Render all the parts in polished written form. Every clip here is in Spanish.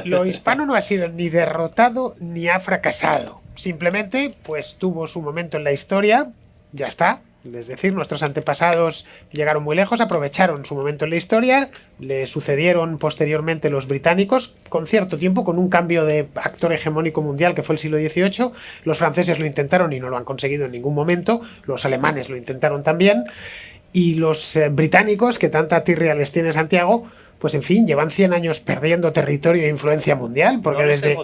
lo hispano no ha sido ni derrotado ni ha fracasado. Simplemente, pues tuvo su momento en la historia, ya está. Es decir, nuestros antepasados llegaron muy lejos, aprovecharon su momento en la historia, le sucedieron posteriormente los británicos, con cierto tiempo, con un cambio de actor hegemónico mundial que fue el siglo XVIII. Los franceses lo intentaron y no lo han conseguido en ningún momento, los alemanes lo intentaron también, y los británicos, que tanta tirria les tiene Santiago, pues en fin, llevan 100 años perdiendo territorio e influencia mundial, porque no desde...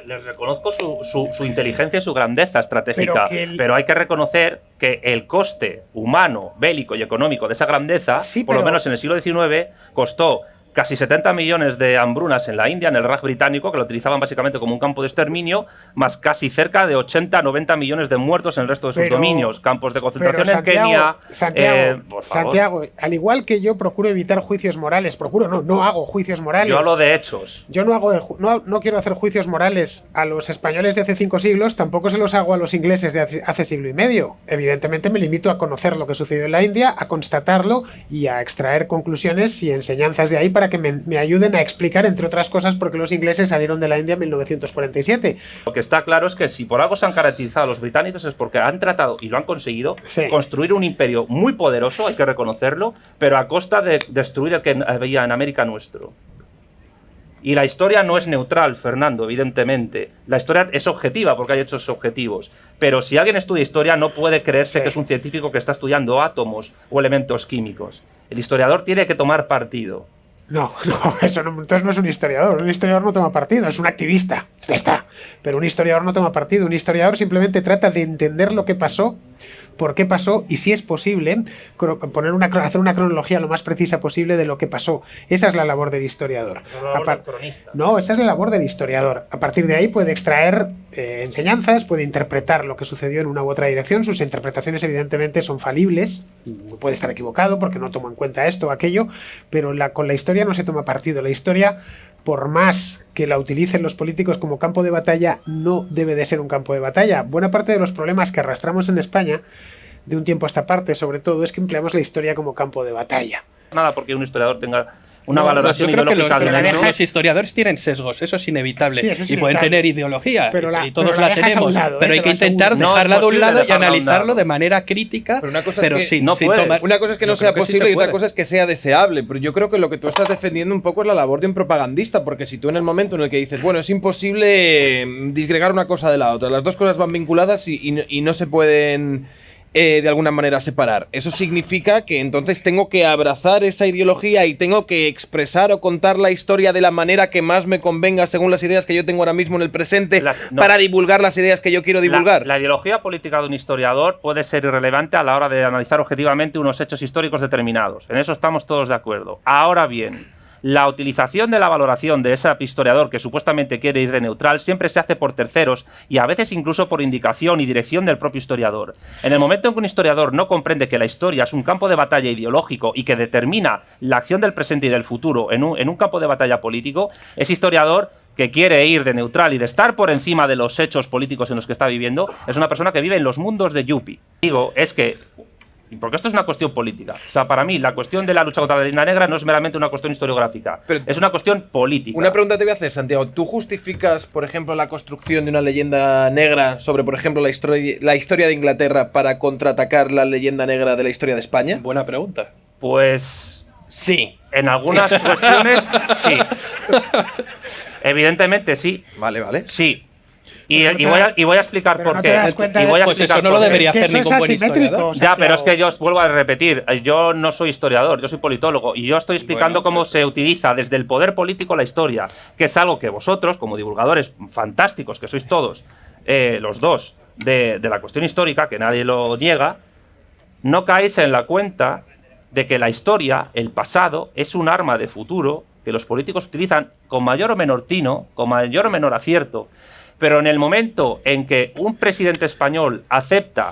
les reconozco su inteligencia y su grandeza estratégica, pero hay que reconocer que el coste humano, bélico y económico de esa grandeza, sí, por lo menos en el siglo XIX, costó casi 70 millones de hambrunas en la India, en el Raj británico, que lo utilizaban básicamente como un campo de exterminio, más casi cerca de 80-90 millones de muertos en el resto de sus dominios, campos de concentración en Kenia. Santiago, al igual que yo procuro evitar juicios morales, no hago juicios morales. Yo hablo de hechos. Yo no quiero hacer juicios morales a los españoles de hace 5 siglos, tampoco se los hago a los ingleses de hace siglo y medio. Evidentemente me limito a conocer lo que sucedió en la India, a constatarlo y a extraer conclusiones y enseñanzas de ahí para que me ayuden a explicar, entre otras cosas, por qué los ingleses salieron de la India en 1947. Lo que está claro es que si por algo se han caracterizado los británicos es porque han tratado, y lo han conseguido, construir un imperio muy poderoso, hay que reconocerlo, pero a costa de destruir el que había en América nuestro. Y la historia no es neutral, Fernando, evidentemente. La historia es objetiva porque hay hechos objetivos. Pero si alguien estudia historia no puede creerse que es un científico que está estudiando átomos o elementos químicos. El historiador tiene que tomar partido. No, eso no, entonces no es un historiador. Un historiador no toma partido, es un activista. Ya está. Pero un historiador no toma partido. Un historiador simplemente trata de entender lo que pasó, por qué pasó y, si es posible, hacer una cronología lo más precisa posible de lo que pasó. Esa es la labor del historiador. No, esa es la labor del historiador. A partir de ahí puede extraer enseñanzas, puede interpretar lo que sucedió en una u otra dirección. Sus interpretaciones evidentemente son falibles, puede estar equivocado porque no toma en cuenta esto o aquello, pero con la historia no se toma partido. La historia, por más que la utilicen los políticos como campo de batalla, no debe de ser un campo de batalla. Buena parte de los problemas que arrastramos en España, de un tiempo a esta parte, sobre todo, es que empleamos la historia como campo de batalla. Nada porque un historiador tenga una valoración ideológica de un hecho. Los historiadores tienen sesgos, eso es inevitable. Sí, eso es pueden tener ideología, y todos la tenemos, pero hay que intentar dejarla de un lado y analizarlo de manera crítica. Pero una cosa es que no sea posible y otra cosa es que sea deseable. Pero yo creo que lo que tú estás defendiendo un poco es la labor de un propagandista, porque si tú en el momento en el que dices, bueno, es imposible disgregar una cosa de la otra, las dos cosas van vinculadas y no se pueden de alguna manera separar. Eso significa que entonces tengo que abrazar esa ideología y tengo que expresar o contar la historia de la manera que más me convenga según las ideas que yo tengo ahora mismo en el presente para divulgar las ideas que yo quiero divulgar. La ideología política de un historiador puede ser irrelevante a la hora de analizar objetivamente unos hechos históricos determinados. En eso estamos todos de acuerdo. Ahora bien, la utilización de la valoración de ese historiador que supuestamente quiere ir de neutral siempre se hace por terceros y a veces incluso por indicación y dirección del propio historiador. En el momento en que un historiador no comprende que la historia es un campo de batalla ideológico y que determina la acción del presente y del futuro en un campo de batalla político, ese historiador que quiere ir de neutral y de estar por encima de los hechos políticos en los que está viviendo es una persona que vive en los mundos de Yuppie. Digo, es que porque esto es una cuestión política. O sea, para mí, la cuestión de la lucha contra la leyenda negra no es meramente una cuestión historiográfica. Pero es una cuestión política. Una pregunta te voy a hacer, Santiago. ¿Tú justificas, por ejemplo, la construcción de una leyenda negra sobre, por ejemplo, la historia de Inglaterra para contraatacar la leyenda negra de la historia de España? Buena pregunta. Pues sí. En algunas cuestiones, sí. Evidentemente, sí. Vale. Sí. Y voy a explicar por qué. Pues eso no lo debería hacer ningún buen historiador. Ya, pero es que yo os vuelvo a repetir, yo no soy historiador, yo soy politólogo y yo estoy explicando cómo se utiliza desde el poder político la historia, que es algo que vosotros, como divulgadores fantásticos que sois todos, los dos, de la cuestión histórica, que nadie lo niega, no caéis en la cuenta de que la historia, el pasado, es un arma de futuro que los políticos utilizan con mayor o menor tino, con mayor o menor acierto. Pero en el momento en que un presidente español acepta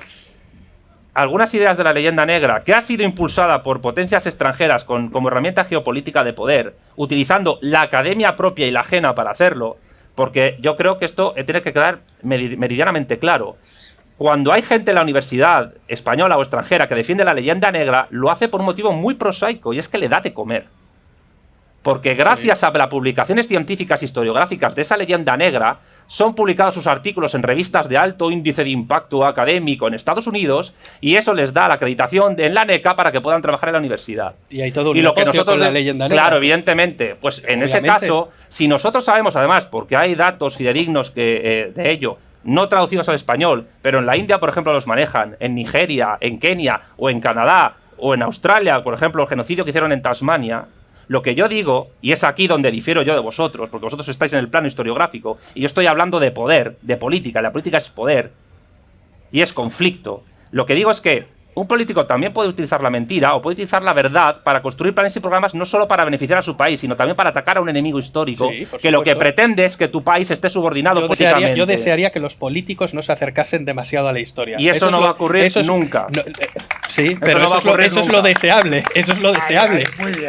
algunas ideas de la leyenda negra, que ha sido impulsada por potencias extranjeras como herramienta geopolítica de poder, utilizando la academia propia y la ajena para hacerlo, porque yo creo que esto tiene que quedar meridianamente claro. Cuando hay gente en la universidad española o extranjera que defiende la leyenda negra, lo hace por un motivo muy prosaico, y es que le da de comer. porque gracias a las publicaciones científicas historiográficas de esa leyenda negra, son publicados sus artículos en revistas de alto índice de impacto académico en Estados Unidos, y eso les da la acreditación en la NECA para que puedan trabajar en la universidad. Y hay todo un negocio con la leyenda negra. Claro, evidentemente. Pues en ese caso, si nosotros sabemos, además, porque hay datos fidedignos de ello, no traducidos al español, pero en la India, por ejemplo, los manejan, en Nigeria, en Kenia o en Canadá o en Australia, por ejemplo, el genocidio que hicieron en Tasmania. Lo que yo digo, y es aquí donde difiero yo de vosotros, porque vosotros estáis en el plano historiográfico, y yo estoy hablando de poder, de política, la política es poder, y es conflicto. Lo que digo es que un político también puede utilizar la mentira o puede utilizar la verdad para construir planes y programas no solo para beneficiar a su país, sino también para atacar a un enemigo histórico, que lo que pretende es que tu país esté subordinado políticamente. Yo desearía que los políticos no se acercasen demasiado a la historia. Y eso no va a ocurrir nunca. Sí, pero eso es lo deseable. Eso es lo deseable.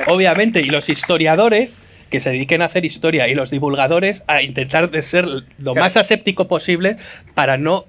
Obviamente, y los historiadores que se dediquen a hacer historia y los divulgadores a intentar de ser lo más aséptico posible para no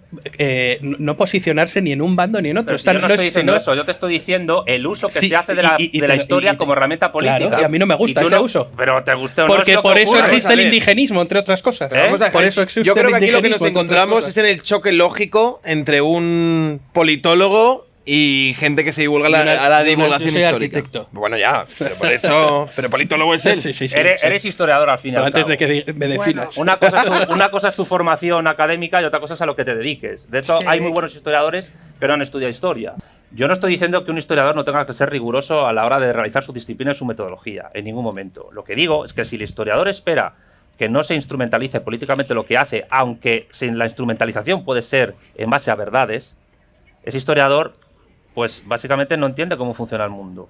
posicionarse ni en un bando ni en otro. Yo no estoy diciendo eso, yo te estoy diciendo el uso que se hace de la historia como herramienta política. Claro, y a mí no me gusta ese uso. Pero te gusta o no. Porque por eso existe el indigenismo, entre otras cosas. Por eso existe. Yo creo que aquí lo que nos encontramos es en el choque lógico entre un politólogo y gente que se divulga a la divulgación histórica. Arquitecto. Bueno, ya, pero por eso. Pero politólogo es él. Sí, eres historiador al final. Antes de que me definas. Una cosa es tu formación académica y otra cosa es a lo que te dediques. De hecho, hay muy buenos historiadores que no han estudiado historia. Yo no estoy diciendo que un historiador no tenga que ser riguroso a la hora de realizar su disciplina y su metodología, en ningún momento. Lo que digo es que si el historiador espera que no se instrumentalice políticamente lo que hace, aunque la instrumentalización puede ser en base a verdades, ese historiador pues básicamente no entiende cómo funciona el mundo.